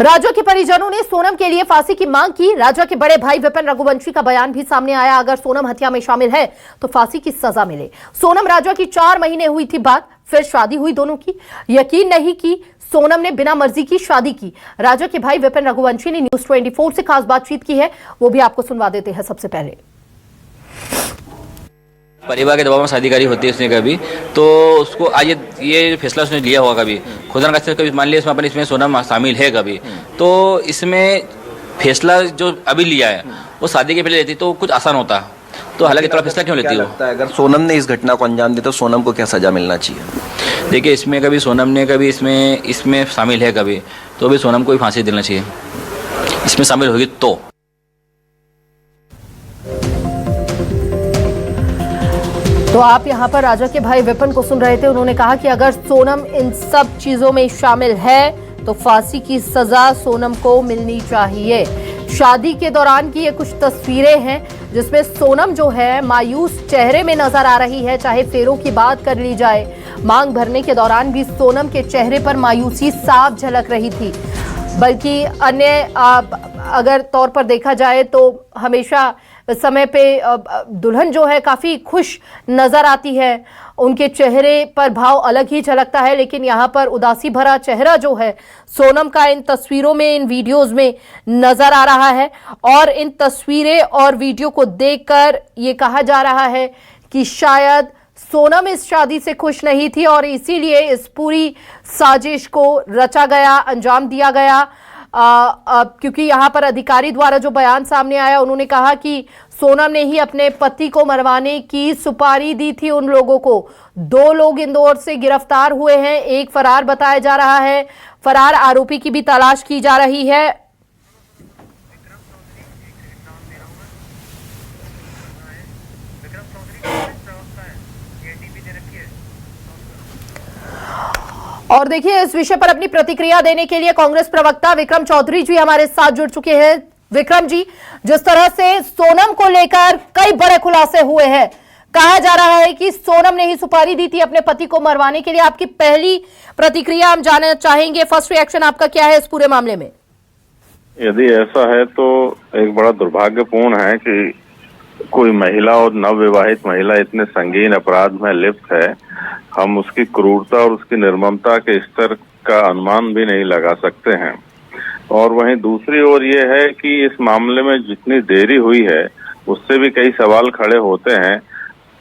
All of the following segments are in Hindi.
राजा के परिजनों ने सोनम के लिए फांसी की मांग की। राजा के बड़े भाई विपिन रघुवंशी का बयान भी सामने आया, अगर सोनम हत्या में शामिल है तो फांसी की सजा मिले। सोनम राजा की 4 महीने हुई थी बात, फिर शादी हुई दोनों की। यकीन नहीं की सोनम ने बिना मर्जी की शादी की। राजा के भाई विपिन रघुवंशी ने न्यूज 24 से खास बातचीत की है, वो भी आपको सुनवा देते हैं। सबसे पहले परिवार के दबाव में शादी करी होती है उसने कभी, तो उसको आज ये फैसला उसने लिया होगा कभी खुदा न कभी मान लिया इसमें इसमें सोनम शामिल है कभी, तो इसमें फैसला जो अभी लिया है वो शादी के पहले लेती तो कुछ आसान होता, तो हालांकि थोड़ा फैसला क्यों लेती हो? अगर सोनम ने इस घटना को अंजाम दिया तो सोनम को क्या सजा मिलना चाहिए? देखिए इसमें कभी सोनम ने कभी इसमें शामिल है कभी, तो भी सोनम को ही फांसी देना चाहिए इसमें शामिल होगी तो। तो आप यहां पर राजा के भाई विपिन को सुन रहे थे। उन्होंने कहा कि अगर सोनम इन सब चीजों में शामिल है तो फांसी की सजा सोनम को मिलनी चाहिए। शादी के दौरान की ये कुछ तस्वीरें हैं जिसमें सोनम जो है मायूस चेहरे में नजर आ रही है। चाहे फेरों की बात कर ली जाए, मांग भरने के दौरान भी सोनम के चेहरे पर मायूसी साफ झलक रही थी। बल्कि अन्य अगर तौर पर देखा जाए तो हमेशा समय पे दुल्हन जो है काफी खुश नजर आती है, उनके चेहरे पर भाव अलग ही झलकता है। लेकिन यहाँ पर उदासी भरा चेहरा जो है सोनम का इन तस्वीरों में, इन वीडियोस में नजर आ रहा है। और इन तस्वीरें और वीडियो को देखकर ये कहा जा रहा है कि शायद सोनम इस शादी से खुश नहीं थी और इसीलिए इस पूरी साजिश को रचा गया, अंजाम दिया गया। क्योंकि यहाँ पर अधिकारी द्वारा जो बयान सामने आया, उन्होंने कहा कि सोनम ने ही अपने पति को मरवाने की सुपारी दी थी उन लोगों को। 2 लोग इंदौर से गिरफ्तार हुए हैं, एक फरार बताया जा रहा है। फरार आरोपी की भी तलाश की जा रही है। और देखिए इस विषय पर अपनी प्रतिक्रिया देने के लिए कांग्रेस प्रवक्ता विक्रम चौधरी जी हमारे साथ जुड़ चुके हैं। विक्रम जी, जिस तरह से सोनम को लेकर कई बड़े खुलासे हुए हैं, कहा जा रहा है कि सोनम ने ही सुपारी दी थी अपने पति को मरवाने के लिए, आपकी पहली प्रतिक्रिया हम जानना चाहेंगे। फर्स्ट रिएक्शन आपका क्या है इस पूरे मामले में? यदि ऐसा है तो एक बड़ा दुर्भाग्यपूर्ण है कि कोई महिला और नवविवाहित महिला इतने संगीन अपराध में लिप्त है। हम उसकी क्रूरता और उसकी निर्ममता के स्तर का अनुमान भी नहीं लगा सकते हैं। और वहीं दूसरी ओर ये है कि इस मामले में जितनी देरी हुई है उससे भी कई सवाल खड़े होते हैं।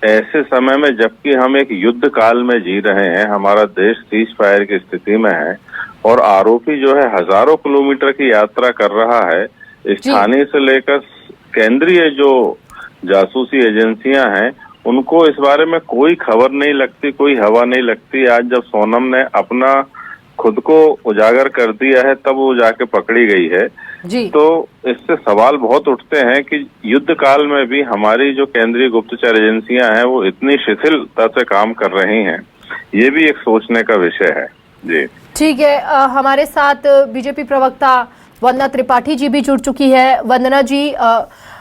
ऐसे समय में जबकि हम एक युद्ध काल में जी रहे हैं, हमारा देश सीज फायर की स्थिति में है और आरोपी जो है हजारों किलोमीटर की यात्रा कर रहा है। स्थानीय से लेकर केंद्रीय जो जासूसी एजेंसियां हैं उनको इस बारे में कोई खबर नहीं लगती, कोई हवा नहीं लगती। आज जब सोनम ने अपना खुद को उजागर कर दिया है तब वो जाके पकड़ी गई है जी। तो इससे सवाल बहुत उठते हैं कि युद्ध काल में भी हमारी जो केंद्रीय गुप्तचर एजेंसियां हैं वो इतनी शिथिलता से काम कर रही हैं, ये भी एक सोचने का विषय है जी। ठीक है, हमारे साथ बीजेपी प्रवक्ता वंदना त्रिपाठी जी भी जुड़ चुकी है। वंदना जी,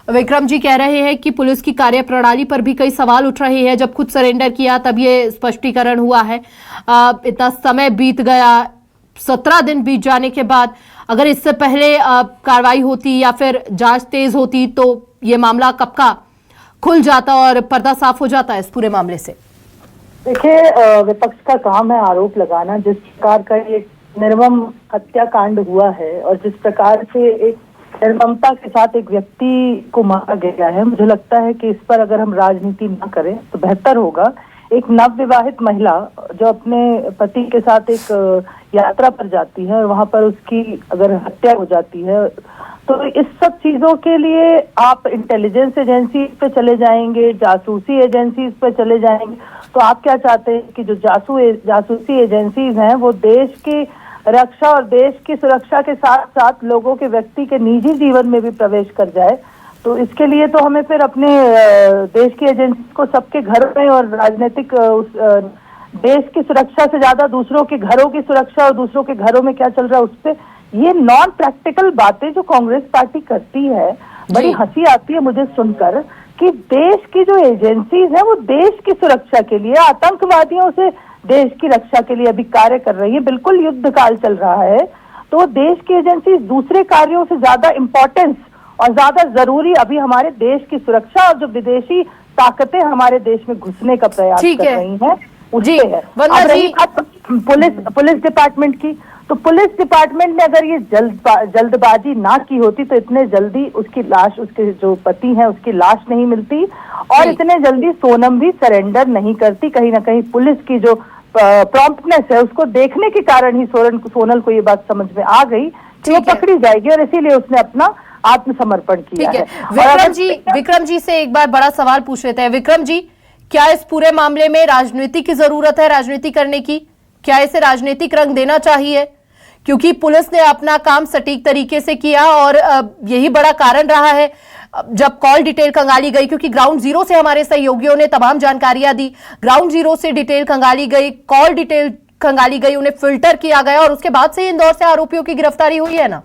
विक्रम जी कह रहे हैं कि पुलिस की कार्यप्रणाली पर भी कई सवाल उठ रहे हैं। जब खुद सरेंडर किया तब ये स्पष्टीकरण हुआ है, इतना समय बीत गया, 17 दिन बीत जाने के बाद अगर इससे पहले कार्रवाई होती या फिर जांच तेज होती तो ये मामला कब का खुल जाता और पर्दा साफ हो जाता है इस पूरे मामले से। देखिए, विपक्ष का काम है आरोप लगाना। जिस प्रकार का ये निर्मम हत्याकांड हुआ है और जिस प्रकार से एक निर्ममता के साथ एक व्यक्ति को मारा गया है, मुझे लगता है कि इस पर अगर हम राजनीति न करें तो बेहतर होगा। एक नवविवाहित महिला जो अपने पति के साथ एक यात्रा पर जाती है और वहां पर उसकी अगर हत्या हो जाती है तो इस सब चीजों के लिए आप इंटेलिजेंस एजेंसी पे चले जाएंगे, जासूसी एजेंसी पे चले जाएंगे। तो आप क्या चाहते हैं कि जो जासूसी एजेंसीज हैं वो देश की रक्षा और देश की सुरक्षा के साथ साथ लोगों के व्यक्ति के निजी जीवन में भी प्रवेश कर जाए? तो इसके लिए तो हमें फिर अपने देश की एजेंसी को सबके घर में और राजनीतिक देश की सुरक्षा से ज्यादा दूसरों के घरों की सुरक्षा और दूसरों के घरों में क्या चल रहा है उस पर, ये नॉन प्रैक्टिकल बातें जो कांग्रेस पार्टी करती है, बड़ी हंसी आती है मुझे सुनकर कि देश की जो एजेंसीज है वो देश की सुरक्षा के लिए, आतंकवादियों से देश की रक्षा के लिए अभी कार्य कर रही है। बिल्कुल युद्ध काल चल रहा है तो देश की एजेंसी दूसरे कार्यों से ज्यादा इम्पोर्टेंस और ज्यादा जरूरी अभी हमारे देश की सुरक्षा और जो विदेशी ताकतें हमारे देश में घुसने का प्रयास कर रही हैं उससे है। अब रही बात पुलिस डिपार्टमेंट की, तो पुलिस डिपार्टमेंट ने अगर ये जल्दबाजी ना की होती तो इतने जल्दी उसकी लाश, उसके जो पति हैं उसकी लाश नहीं मिलती और इतने जल्दी सोनम भी सरेंडर नहीं करती। कहीं ना कहीं पुलिस की जो प्रॉम्प्टनेस है उसको देखने के कारण ही सोनल को ये बात समझ में आ गई कि वो पकड़ी जाएगी और इसीलिए उसने अपना आत्मसमर्पण किया है। विक्रम जी से एक बार बड़ा सवाल पूछ लेते हैं। विक्रम जी, क्या इस पूरे मामले में राजनीति की जरूरत है, राजनीति करने की? क्या इसे राजनीतिक रंग देना चाहिए? क्योंकि पुलिस ने अपना काम सटीक तरीके से किया और यही बड़ा कारण रहा है जब कॉल डिटेल खंगाली गई, क्योंकि ग्राउंड जीरो से हमारे सहयोगियों ने तमाम जानकारियां दी। ग्राउंड जीरो से डिटेल खंगाली गई, कॉल डिटेल खंगाली गई, उन्हें फिल्टर किया गया और उसके बाद से इंदौर से आरोपियों की गिरफ्तारी हुई है ना।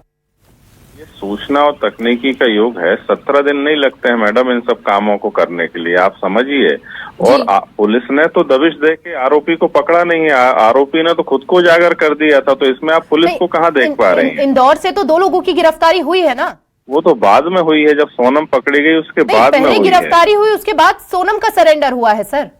ये सूचना और तकनीकी का युग है, 17 दिन नहीं लगते हैं मैडम इन सब कामों को करने के लिए, आप समझिए। और पुलिस ने तो दबिश दे के आरोपी को पकड़ा नहीं है, आरोपी ने तो खुद को उजागर कर दिया था, तो इसमें आप पुलिस को कहाँ देख पा रहे हैं? इंदौर से तो 2 लोगों की गिरफ्तारी हुई है ना। वो तो बाद में हुई है, जब सोनम पकड़ी गई उसके बाद में पहले गिरफ्तारी हुई, उसके बाद सोनम का सरेंडर हुआ है सर।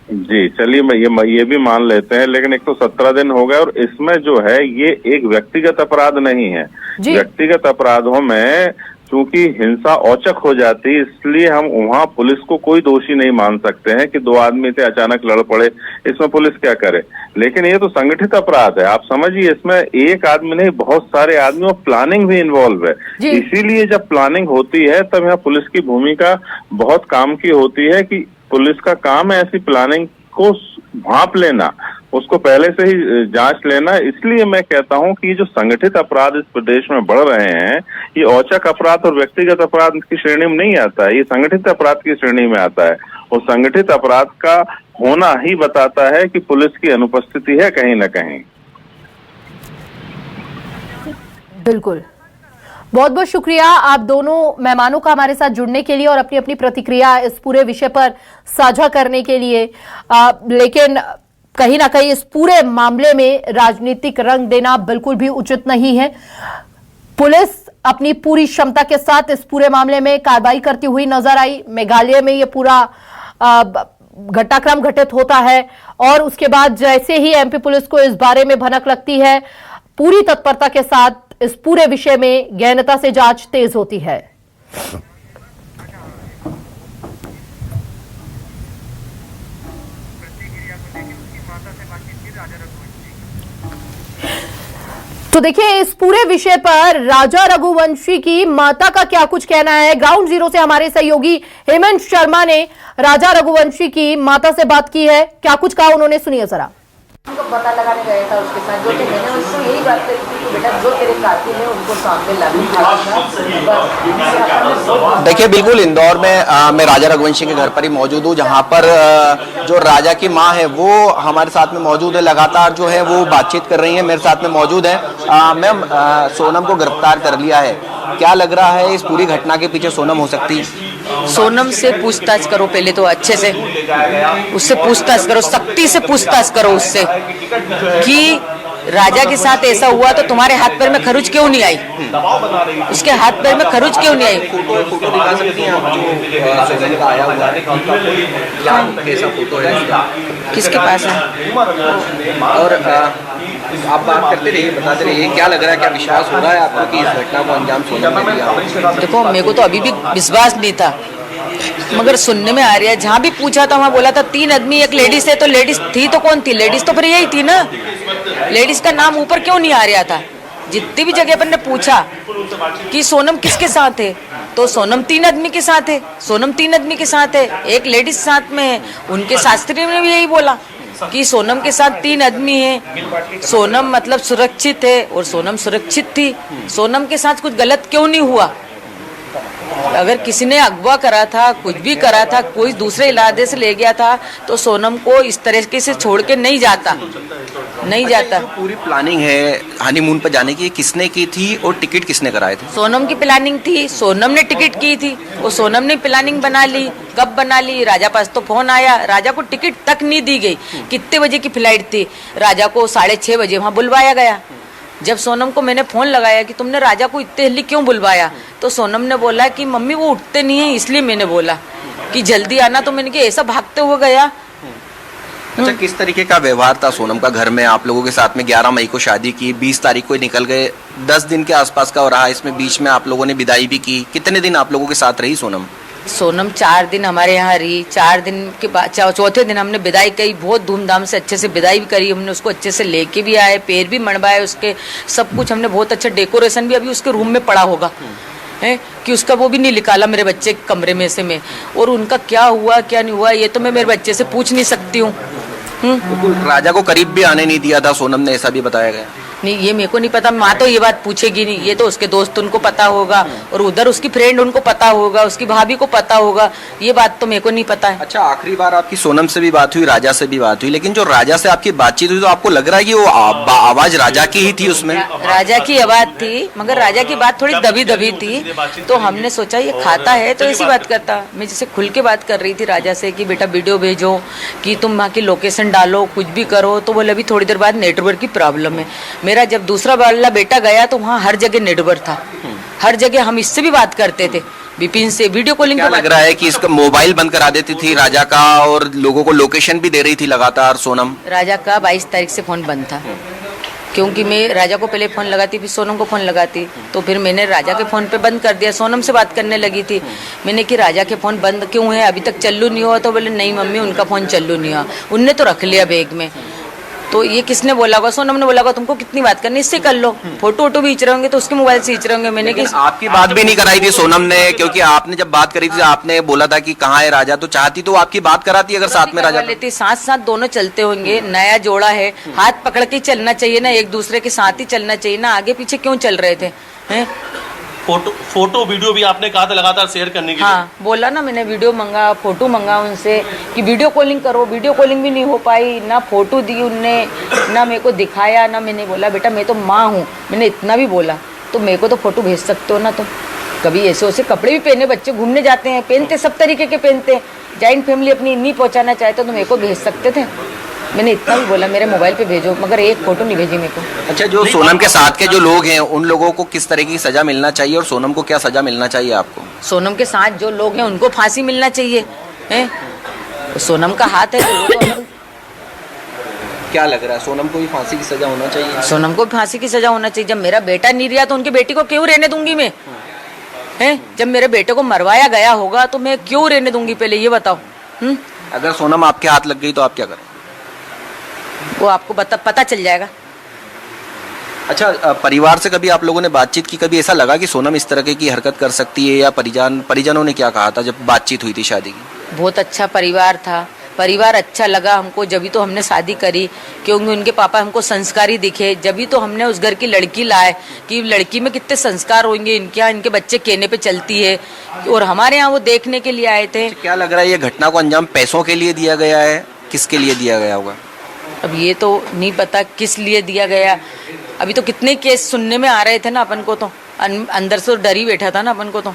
जी चलिए, मैं ये भी मान लेते हैं, लेकिन एक तो 17 दिन हो गए और इसमें जो है ये एक व्यक्तिगत अपराध नहीं है। व्यक्तिगत अपराधों में चूंकि हिंसा औचक हो जाती, इसलिए हम वहाँ पुलिस को कोई दोषी नहीं मान सकते हैं कि 2 आदमी थे अचानक लड़ पड़े, इसमें पुलिस क्या करे। लेकिन ये तो संगठित अपराध है, आप समझिए, इसमें एक आदमी नहीं बहुत सारे आदमी और प्लानिंग भी इन्वॉल्व है। इसीलिए जब प्लानिंग होती है तब यहाँ पुलिस की भूमिका बहुत काम की होती है कि पुलिस का काम है ऐसी प्लानिंग को भांप लेना, उसको पहले से ही जांच लेना। इसलिए मैं कहता हूं कि जो संगठित अपराध इस प्रदेश में बढ़ रहे हैं, ये औचक अपराध और व्यक्तिगत अपराध की श्रेणी में नहीं आता है, ये संगठित अपराध की श्रेणी में आता है। और संगठित अपराध का होना ही बताता है कि पुलिस की अनुपस्थिति है कहीं ना कहीं। बिल्कुल, बहुत बहुत शुक्रिया आप दोनों मेहमानों का हमारे साथ जुड़ने के लिए और अपनी अपनी प्रतिक्रिया इस पूरे विषय पर साझा करने के लिए। लेकिन कहीं ना कहीं इस पूरे मामले में राजनीतिक रंग देना बिल्कुल भी उचित नहीं है। पुलिस अपनी पूरी क्षमता के साथ इस पूरे मामले में कार्रवाई करती हुई नजर आई। मेघालय में ये पूरा घटनाक्रम घटित होता है और उसके बाद जैसे ही एमपी पुलिस को इस बारे में भनक लगती है, पूरी तत्परता के साथ इस पूरे विषय में गहनता से जांच तेज होती है। तो देखिए, इस पूरे विषय पर राजा रघुवंशी की माता का क्या कुछ कहना है। ग्राउंड जीरो से हमारे सहयोगी हेमंत शर्मा ने राजा रघुवंशी की माता से बात की है, क्या कुछ कहा उन्होंने, सुनिए जरा। उनको पता लगाने गया था उसके साथ, जो कि मैंने उसको यही बात कही कि बेटा जो तेरे कातिल है उनको सामने लाना। देखिए, बिल्कुल इंदौर में मैं राजा रघुवंशी के घर पर ही मौजूद हूँ, जहाँ पर जो राजा की माँ है वो हमारे साथ में मौजूद है, लगातार जो है वो बातचीत कर रही है, मेरे साथ में मौजूद है। मैम, सोनम को गिरफ्तार कर लिया है, क्या लग रहा है इस पूरी घटना के पीछे सोनम हो सकती है? सोनम से पूछताछ करो पहले तो अच्छे से, उससे पूछताछ करो, सख्ती से पूछताछ करो उससे कि राजा के साथ ऐसा हुआ तो तुम्हारे हाथ पैर में खरोच क्यों नहीं आई, उसके हाथ पैर में खरोच क्यों नहीं आई। फोटो दिखा सकती हैं आप, जो सोनम का आया हुआ है, कैसा फोटो है, किसके पास है? और आप बात करते रहिए, बताते रहिए, क्या लग रहा है, क्या विश्वास हो रहा है आपको कि इस घटना को अंजाम सोनम ने दिया? देखो, मेरे को तो अभी भी विश्वास नहीं था, मगर सुनने में आ रहा है। जहाँ भी पूछा था वहाँ बोला था 3 आदमी, एक लेडीज है, तो लेडीज थी तो कौन थी? लेडीज तो फिर यही थी ना, लेडीज का नाम ऊपर क्यों नहीं आ रहा था? जितनी भी जगह पर ने पूछा कि सोनम किसके साथ है, तो सोनम 3 आदमी के साथ है, सोनम 3 आदमी के साथ है, एक लेडीज साथ में है। उनके शास्त्री ने भी यही बोला कि सोनम के साथ 3 आदमी है, सोनम मतलब सुरक्षित है और सोनम सुरक्षित थी। सोनम के साथ कुछ गलत क्यों नहीं हुआ? अगर किसी ने अगवा करा था, कुछ भी करा था, कोई दूसरे इलाके से ले गया था, तो सोनम को इस तरीके से छोड़ के नहीं जाता, नहीं जाता। पूरी प्लानिंग है हनीमून पर जाने की, किसने की थी और टिकट किसने कराए थे? सोनम की प्लानिंग थी, सोनम ने टिकट की थी, वो सोनम ने प्लानिंग बना ली। कब बना ली? राजा पास तो फोन आया, राजा को टिकट तक नहीं दी गई। कितने बजे की फ्लाइट थी? राजा को 6:30 बजे वहाँ बुलवाया गया। जब सोनम को मैंने फोन लगाया कि तुमने राजा को इतने जल्दी क्यों बुलवाया, तो सोनम ने बोला कि मम्मी वो उठते नहीं है इसलिए मैंने बोला कि जल्दी आना। तो मैंने कहा ऐसा भागते हुए गया। अच्छा, किस तरीके का व्यवहार था सोनम का घर में आप लोगों के साथ में? 11 मई को शादी की, 20 तारीख को निकल गए, 10 दिन के आसपास का रहा, इसमें बीच में आप लोगों ने विदाई भी की। कितने दिन आप लोगों के साथ रही सोनम? सोनम 4 दिन हमारे यहाँ रही। 4 दिन के बाद चौथे दिन हमने विदाई की, बहुत धूमधाम से अच्छे से विदाई भी करी हमने। उसको अच्छे से लेके भी आए, पैर भी मणवाए उसके, सब कुछ हमने बहुत अच्छा। डेकोरेशन भी अभी उसके रूम में पड़ा होगा है कि उसका वो भी नहीं निकाला मेरे बच्चे के कमरे में से में। और उनका क्या हुआ क्या नहीं हुआ ये तो मैं मेरे बच्चे से पूछ नहीं सकती हूँ। राजा को करीब भी आने नहीं दिया था सोनम ने, ऐसा भी बताया गया। नहीं, ये मेरे को नहीं पता। माँ तो ये बात पूछेगी नहीं, ये तो उसके दोस्त उनको पता होगा और उधर उसकी फ्रेंड उनको पता होगा, उसकी भाभी को पता होगा। ये बात तो मेरे को नहीं पता है। अच्छा, आखिरी बार आपकी सोनम से भी बात हुई, राजा से भी बात हुई, लेकिन जो राजा से आपकी बातचीत हुई तो आपको लग रहा है कि वो आवाज राजा की ही थी उसमें? राजा की आवाज थी, मगर राजा की बात थोड़ी दबी दबी थी। तो हमने सोचा ये खाता है तो ऐसी बात करता। मैं जैसे खुल के बात कर रही थी राजा से कि बेटा वीडियो भेजो, कि तुम वहाँ की लोकेशन डालो, कुछ भी करो। तो बोले अभी थोड़ी देर बाद नेटवर्क की प्रॉब्लम है। मेरा जब दूसरा वाला बेटा गया तो वहाँ हर जगह नेटवर्क था, हर जगह हम इससे भी बात करते थे, विपिन से वीडियो कॉलिंग पे। लग रहा है कि इसका मोबाइल बंद करा देती थी राजा का और लोगों को लोकेशन भी दे रही थी लगातार सोनम। राजा का 22 तारीख से फोन बंद था, क्योंकि मैं राजा को पहले फोन लगाती फिर सोनम को फोन लगाती। तो फिर मैंने राजा के फोन पे बंद कर दिया, सोनम से बात करने लगी थी। मैंने कि राजा के फोन बंद क्यों है, अभी तक चालू नहीं हुआ? तो बोले नहीं मम्मी उनका फोन चालू नहीं हुआ, उनने तो रख लिया बैग में। तो ये किसने बोला होगा? सोनम ने बोला होगा तुमको कितनी बात करनी, इससे कर लो। फोटो वोटो भी खींच रहे होंगे तो उसके मोबाइल से खींच रहे होंगे। मैंने कि आपकी बात भी नहीं कराई थी सोनम ने, क्योंकि आपने जब बात करी थी आपने बोला था कि कहाँ है राजा, तो चाहती तो आपकी बात कराती अगर साथ में राजा लेती। साथ साथ दोनों चलते होंगे, नया जोड़ा है, हाथ पकड़ के चलना चाहिए ना, एक दूसरे के साथ ही चलना चाहिए ना, आगे पीछे क्यों चल रहे थे हैं? फोटो वीडियो भी आपने कहा था लगातार शेयर करने के लिए। हाँ, बोला ना मैंने, वीडियो मंगा, फोटो मंगा उनसे कि वीडियो कॉलिंग करो। वीडियो कॉलिंग भी नहीं हो पाई, ना फोटो दी उनने, ना मेरे को दिखाया, ना मैंने बोला बेटा मैं तो माँ हूँ, मैंने इतना भी बोला तो मेरे को तो फोटो भेज सकते हो ना तुम। कभी ऐसे वैसे कपड़े भी पहने, बच्चे घूमने जाते हैं, पहनते सब तरीके के पहनते हैं। जॉइंट फैमिली अपनी नहीं पहुँचाना चाहते तो मेरे को भेज सकते थे। मैंने इतना भी बोला मेरे मोबाइल पे भेजो, मगर एक फोटो नहीं भेजी मेरे को। अच्छा, जो सोनम के साथ के जो लोग हैं उन लोगों को किस तरह की सजा मिलना चाहिए और सोनम को क्या सजा मिलना चाहिए आपको? सोनम के साथ जो लोग हैं उनको फांसी मिलना चाहिए हैं? सोनम का हाथ है तो क्या लग रहा है, सोनम को भी फांसी की सजा होना चाहिए? सोनम को फांसी की सजा होना चाहिए। जब मेरा बेटा नहीं रहा तो उनकी बेटी को क्यों रहने दूंगी मैं हैं? जब मेरे बेटे को मरवाया गया होगा तो मैं क्यों रहने दूंगी, पहले ये बताओ। अगर सोनम आपके हाथ लग गई तो आप क्या करें? वो आपको पता चल जाएगा। अच्छा, परिवार से कभी आप लोगों ने बातचीत की? कभी ऐसा लगा कि सोनम इस तरह की हरकत कर सकती है, या परिजनों ने क्या कहा था जब बातचीत हुई थी शादी की? बहुत अच्छा परिवार था, परिवार अच्छा लगा हमको, जब तो हमने शादी करी, क्योंकि उनके पापा हमको संस्कारी दिखे। जब तो हमने उस घर की लड़की लाए कि लड़की में कितने संस्कार होंगे, इनके यहाँ इनके बच्चे कहने पे चलती है, और हमारे यहाँ वो देखने के लिए आए थे। क्या लग रहा है ये घटना को अंजाम पैसों के लिए दिया गया है, किसके लिए दिया गया होगा? अब ये तो नहीं पता किस लिए दिया गया। अभी तो कितने केस सुनने में आ रहे थे ना, अपन को तो अंदर से डर ही बैठा था ना अपन को। तो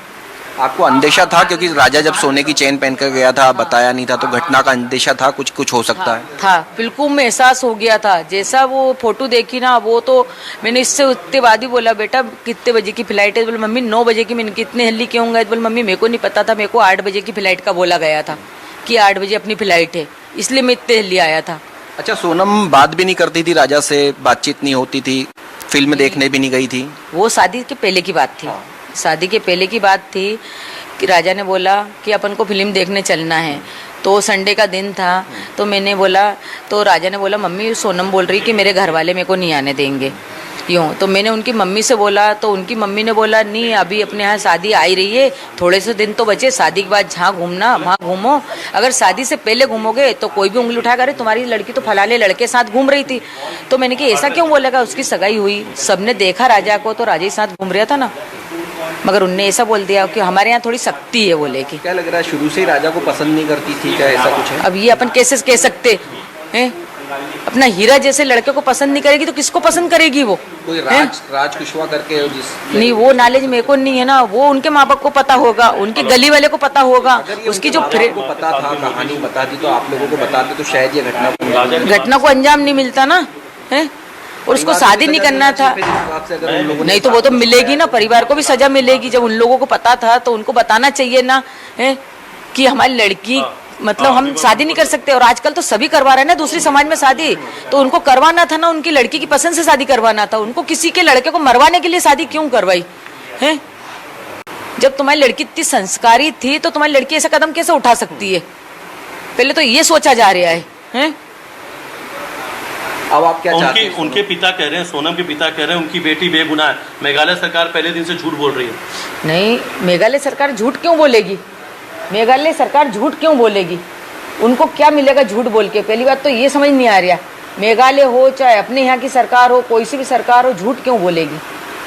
आपको अंदेशा था, क्योंकि राजा जब सोने की चेन पहन कर गया था, बताया नहीं था, तो घटना का अंदेशा था कुछ हो सकता है? था, बिल्कुल में एहसास हो गया था। जैसा वो फोटो देखी ना, वो तो मैंने इससे उतने बाद ही बोला बेटा कितने बजे की फ्लाइट है? बोले मम्मी 9 बजे की। मैंने कितने जल्दी क्यों गए? बोले मम्मी मेरे को नहीं पता था, मेरे को 8 बजे की फ्लाइट का बोला गया था कि 8 बजे अपनी फ्लाइट है, इसलिए मैं इतने जल्दी आया था। अच्छा, सोनम बात भी नहीं करती थी राजा से, बातचीत नहीं होती थी, फिल्म देखने भी नहीं गई थी? वो शादी के पहले की बात थी, शादी के पहले की बात थी कि राजा ने बोला कि अपन को फिल्म देखने चलना है। तो संडे का दिन था, तो मैंने बोला, तो राजा ने बोला मम्मी सोनम बोल रही कि मेरे घर वाले मेरे को नहीं आने देंगे यूँ। तो मैंने उनकी मम्मी से बोला, तो उनकी मम्मी ने बोला नहीं अभी अपने यहाँ शादी आई रही है, थोड़े से दिन तो बचे, शादी के बाद जहाँ घूमना वहाँ घूमो, अगर शादी से पहले घूमोगे तो कोई भी उंगली उठाएगा अरे तुम्हारी लड़की तो फलाने लड़के साथ घूम रही थी। तो मैंने कहा ऐसा क्यों बोलेगा, उसकी सगाई हुई, सबने देखा राजा को तो राजा ही साथ घूम रहा था ना, मगर उनने ऐसा बोल दिया कि हमारे यहाँ थोड़ी सख्ती है वो लेके। क्या लग रहा है शुरू से ही राजा को पसंद नहीं करती थी क्या, ऐसा कुछ है? अब ये अपन कैसे कह सकते हैं? अपना हीरा जैसे लड़के को पसंद नहीं करेगी तो किसको पसंद करेगी वो? कोई राज कुशवा करके जिस नहीं, वो नॉलेज मेरे को नहीं है ना, वो उनके माँ बाप को पता होगा, उनके गली वाले को पता होगा, उसकी जो को पता था, कहानी बताती तो आप लोगों को बताते तो शायद ये घटना को अंजाम नहीं मिलता ना है। और उसको शादी नहीं करना था। नहीं तो वो तो मिलेगी ना, परिवार को भी सजा मिलेगी। जब उन लोगों को पता था तो उनको बताना चाहिए ना, है कि हमारी लड़की मतलब हम शादी नहीं कर सकते। और आजकल तो सभी करवा रहे हैं ना दूसरी समाज में शादी, तो उनको करवाना था ना, उनकी लड़की की पसंद से शादी करवाना था। उनको किसी के लड़के को मरवाने के लिए शादी क्यों करवाई है? जब तुम्हारी लड़की इतनी संस्कारी थी तो तुम्हारी लड़की ऐसा कदम कैसे उठा सकती है? पहले तो ये सोचा जा रहा है? अब आप क्या चाहते हैं? उनके पिता कह रहे हैं, सोनम के पिता कह रहे हैं उनकी बेटी बेगुनाह है। मेघालय सरकार पहले दिन से झूठ बोल रही है। नहीं, मेघालय सरकार झूठ क्यों बोलेगी? मेघालय सरकार झूठ क्यों बोलेगी? उनको क्या मिलेगा झूठ बोल के? पहली बात तो ये समझ नहीं आ रहा, मेघालय हो चाहे अपने यहाँ की सरकार हो, कोई सी भी सरकार हो, झूठ क्यों बोलेगी?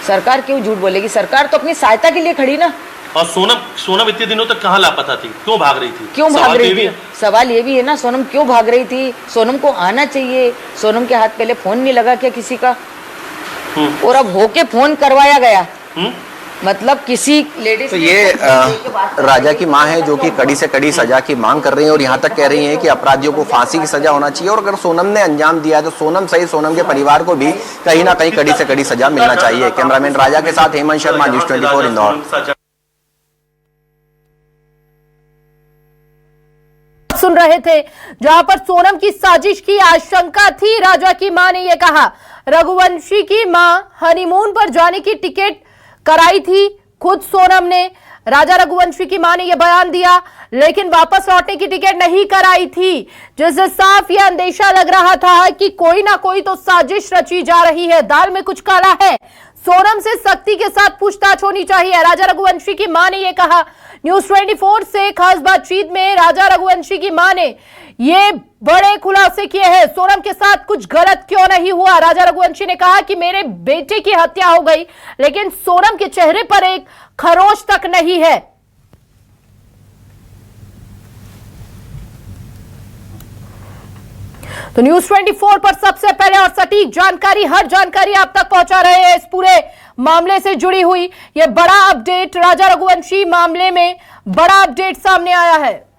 सरकार क्यों झूठ बोलेगी? सरकार तो अपनी सहायता के लिए खड़ी ना। और सोनम इतने दिनों तक कहाँ लापता थी? क्यों भाग रही थी? क्यों भाग रही थी? सवाल ये भी है ना, सोनम क्यों भाग रही थी? सोनम को आना चाहिए। सोनम के हाथ पहले फोन नहीं लगा क्या किसी का? और अब होके फोन करवाया गया, मतलब किसी लेडीज। तो ये राजा की मां है जो कि कड़ी से कड़ी सजा की मांग कर रही है और यहाँ तक कह रही है कि अपराधियों को फांसी की सजा होना चाहिए। और अगर सोनम ने अंजाम दिया है तो सोनम सही सोनम के परिवार को भी कहीं ना कहीं कड़ी से कड़ी सजा मिलना चाहिए। कैमरामैन राजा के साथ हेमंत शर्मा, न्यूज़ 24 इंदौर। सुन रहे थे जहां पर सोनम की साजिश की आशंका थी। राजा की मां ने यह कहा, रघुवंशी की मां हनीमून पर जाने की टिकट कराई थी खुद सोनम ने। राजा रघुवंशी की मां ने यह बयान दिया, लेकिन वापस लौटने की टिकट नहीं कराई थी, जिससे साफ यह अंदेशा लग रहा था कि कोई ना कोई तो साजिश रची जा रही है, दाल में कुछ काला है। सोनम से सख्ती के साथ पूछताछ होनी चाहिए, राजा रघुवंशी की मां ने यह कहा। न्यूज़ 24 से खास बातचीत में राजा रघुवंशी की मां ने ये बड़े खुलासे किए हैं। सोनम के साथ कुछ गलत क्यों नहीं हुआ? राजा रघुवंशी ने कहा कि मेरे बेटे की हत्या हो गई, लेकिन सोनम के चेहरे पर एक खरोच तक नहीं है। तो न्यूज़ 24 पर सबसे पहले और सटीक जानकारी, हर जानकारी आप तक पहुंचा रहे हैं इस पूरे मामले से जुड़ी हुई। यह बड़ा अपडेट, राजा रघुवंशी मामले में बड़ा अपडेट सामने आया है।